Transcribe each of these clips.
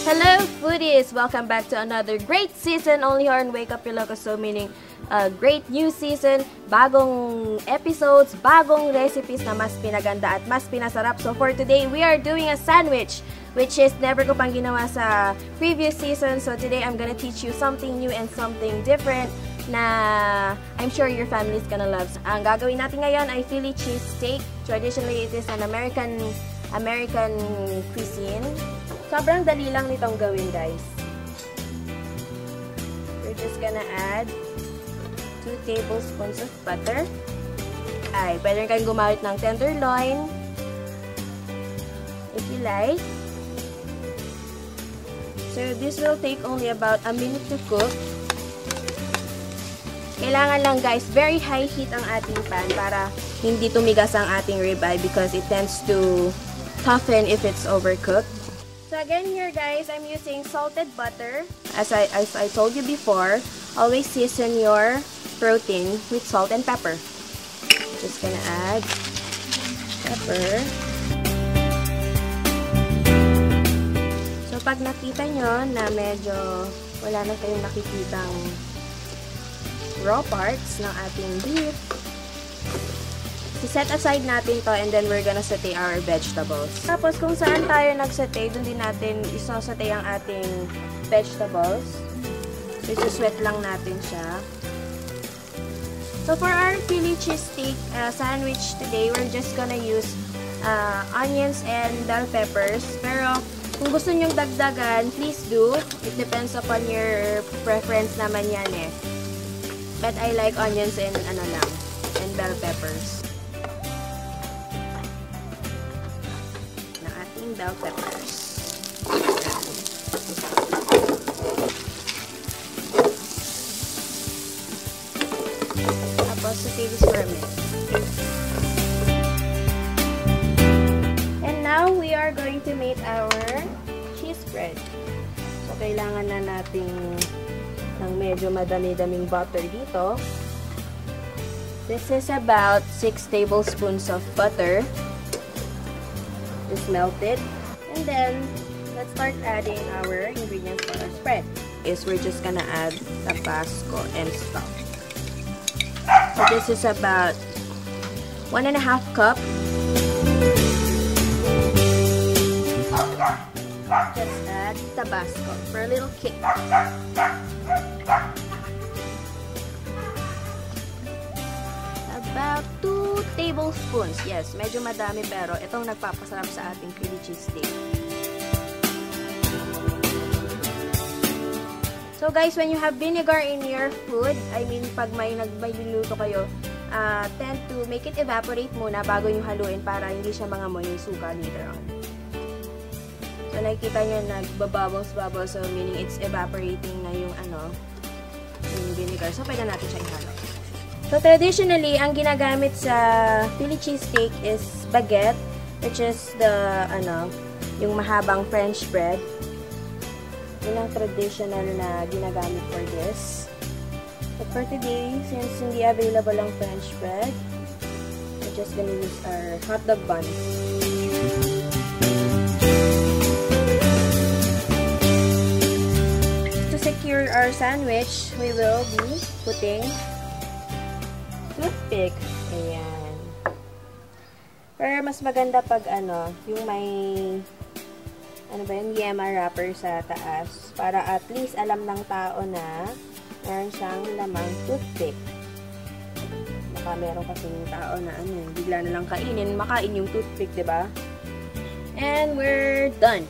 Hello foodies! Welcome back to another great season only here on Wake Up Ilocos. So meaning great new season, bagong episodes, bagong recipes na mas pinaganda at mas pinasarap. So for today, we are doing a sandwich which is never ko pang ginawa sa previous season. So today, I'm gonna teach you something new and something different na I'm sure your family is gonna love. Ang gagawin natin ngayon ay Philly cheese steak. Traditionally, it is an American cuisine. Sobrang dali lang nitong gawin, guys. We're just gonna add 2 tablespoons of butter. Ay, pwede rin kayong gumamit ng tenderloin if you like. So, this will take only about a minute to cook. Kailangan lang, guys, very high heat ang ating pan para hindi tumigas ang ating ribeye because it tends to toughen if it's overcooked. So again here, guys, I'm using salted butter. As I told you before, always season your protein with salt and pepper. Just gonna add pepper. So pag nakita nyo na medyo wala na kayong nakikitang raw parts ng ating beef, set aside natin to and then we're gonna saute our vegetables. Tapos kung saan tayo nagsaute, dun din natin isasaute ang ating vegetables. So isuswet lang natin siya. So for our Philly cheese steak sandwich today, we're just gonna use onions and bell peppers. Pero kung gusto nyong dagdagan, please do. It depends upon your preference naman yan eh. But I like onions and and bell peppers. Bell peppers. Tapos saute this for a minute. And now we are going to make our cheese spread. So kailangan na nating ng medyo madami-daming butter dito. This is about 6 tablespoons of butter. Just melted. And then, let's start adding our ingredients for our spread. We're just gonna add Tabasco and stuff. So this is about 1.5 cup. Just add Tabasco for a little kick. About 2 tablespoons. Yes, medyo madami pero itong nagpapasarap sa ating Philly cheese steak. So guys, when you have vinegar in your food, I mean pag may nagluluto kayo, tend to make it evaporate muna bago yung haluin para hindi siya mangamoy yung suka later on. So nakikita nyo nagbabubbles, so meaning it's evaporating na yung yung vinegar. So pwede natin siya ihalo. So, traditionally, ang ginagamit sa Philly cheese steak is baguette, which is the, yung mahabang French bread. Yun ang traditional na ginagamit for this. But for today, since hindi available ang French bread, we're just gonna use our hotdog bun. To secure our sandwich, we will be putting toothpick. Ayan. Pero mas maganda pag yung may yema wrapper sa taas para at least alam ng tao na meron siyang lamang toothpick. Baka meron kasing tao na bigla na lang makain yung toothpick, diba? And we're done.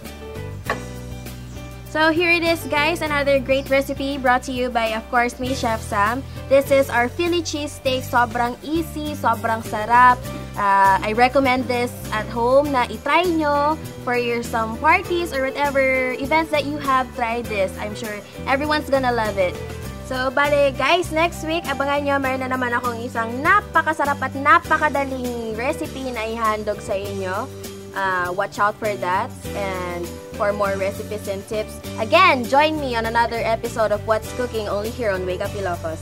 So here it is, guys, another great recipe brought to you by, of course, me, Chef Sam. This is our Philly cheese steak. Sobrang easy, sobrang sarap. I recommend this at home na itry nyo for some parties or whatever events that you have. Try this. I'm sure everyone's gonna love it. So, bale, guys, next week, abangan nyo, meron na naman akong isang napakasarap at napakadaling recipe na ihandog sa inyo. Watch out for that. And for more recipes and tips, again, join me on another episode of What's Cooking only here on Wake Up Ilocos.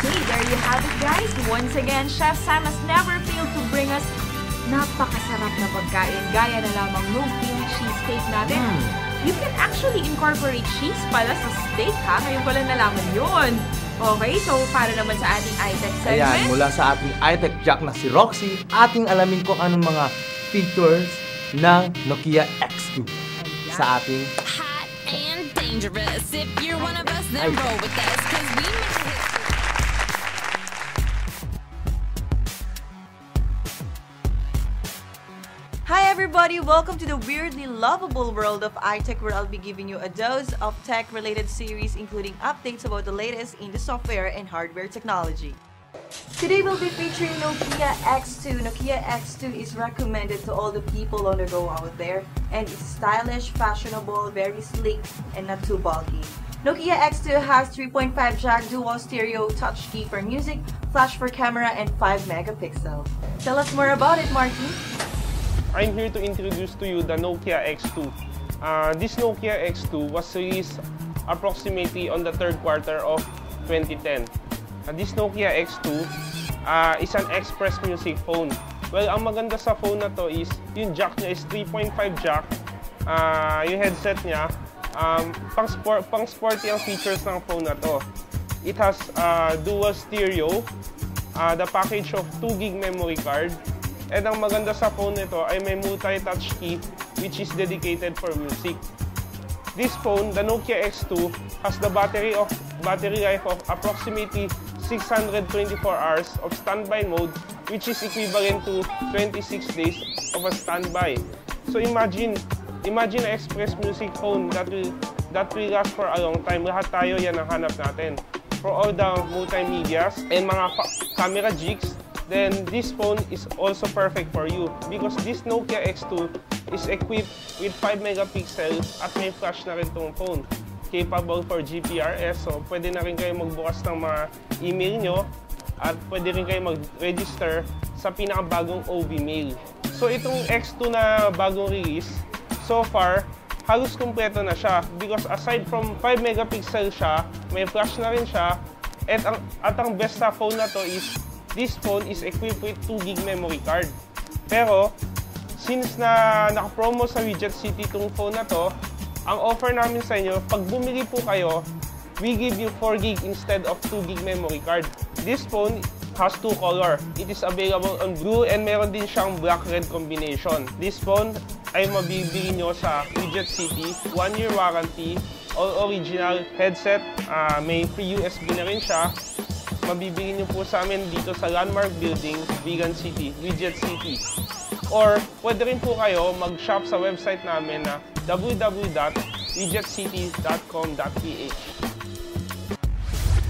Hey, there you have it, guys. Once again, Chef Sam has never failed to bring us napakasarap na pagkain gaya na lamang no cream cheesesteak natin. You can actually incorporate cheese pala sa steak ha. Ngayon ko lang nalaman yun. Okay, so para naman sa ating iTech segment. Ayan, mula sa ating iTech Jack na si Roxy, ating alamin kung anong mga features ng Nokia X2 sa ating hot and dangerous. If you're one of us, then roll with us, 'cause we make it. Hi everybody, welcome to the weirdly lovable world of iTech, where I'll be giving you a dose of tech-related series including updates about the latest in the software and hardware technology. Today we'll be featuring Nokia X2. Nokia X2 is recommended to all the people on the go out there, and it's stylish, fashionable, very sleek, and not too bulky. Nokia X2 has 3.5 jack dual stereo touch key for music, flash for camera, and 5 megapixel. Tell us more about it, Martin. I'm here to introduce to you the Nokia X2. This Nokia X2 was released approximately on the third quarter of 2010. This Nokia X2 is an express music phone. Well, ang maganda sa phone na to is yung jack niya is 3.5 jack. Yung headset niya, pang sporty ang features ng phone na to. It has dual stereo, the package of 2 gig memory card. And ang maganda sa phone nito ay may multi-touch key which is dedicated for music. This phone, the Nokia X2, has the battery life of approximately 624 hours of standby mode, which is equivalent to 26 days of a standby. So imagine an express music phone that will last for a long time. Lahat tayo yan ang hanap natin. For all the multimedias and mga camera jigs, then this phone is also perfect for you because this Nokia X2 is equipped with 5 megapixels at may flash na rin itong phone. Capable for GPRS, so pwede na rin kayo magbukas ng mga email nyo at pwede rin kayo mag-register sa pinakabagong OV mail. So itong X2 na bagong release, so far, halos kumpleto na siya because aside from 5 megapixel siya, may flash na rin siya, at ang best sa phone na to is this phone is equipped with 2 gig memory card. Pero, since na naka-promo sa Widget City itong phone na to, ang offer namin sa inyo, pag bumili po kayo, we give you 4 gig instead of 2 gig memory card. This phone has 2 color. It is available on blue and meron din siyang black-red combination. This phone ay mabibili nyo sa Widget City, 1-year warranty, all original headset, may free USB na rin siya. Mabibili niyo po sa amin dito sa Landmark Building, Vegan City, Widget City. Or pwede rin po kayo mag-shop sa website namin na www.widgetcity.com.ph.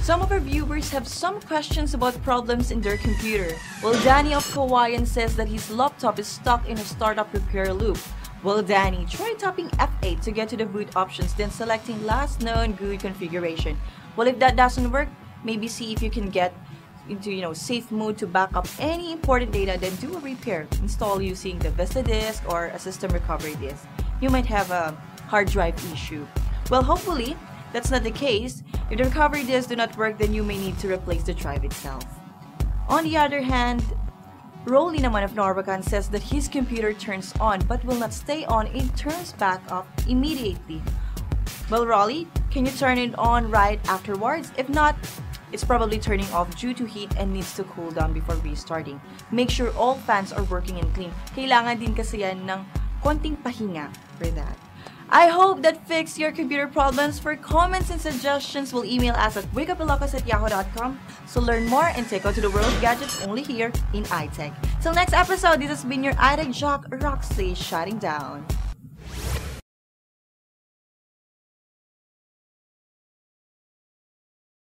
Some of our viewers have some questions about problems in their computer. Well, Danny of Hawaiian says that his laptop is stuck in a startup repair loop. Well, Danny, try tapping F8 to get to the boot options, then selecting last known GUI configuration. Well, if that doesn't work, maybe see if you can get into safe mode to back up any important data, then do a repair. Install using the Vista disk or a system recovery disk. You might have a hard drive issue. Well, hopefully that's not the case. If the recovery disks do not work, then you may need to replace the drive itself. On the other hand, Rolly naman of Norbacan says that his computer turns on but will not stay on. It turns back up immediately. Well, Rolly, can you turn it on right afterwards? If not, it's probably turning off due to heat and needs to cool down before restarting. Make sure all fans are working and clean. Kailangan din kasi yan ng konting pahinga for that. I hope that fixed your computer problems. For comments and suggestions, we'll email us at wakeupilocos@yahoo.com. So learn more and take out to the world of gadgets only here in iTech. Till next episode, this has been your iTech Jock Roxy shutting down.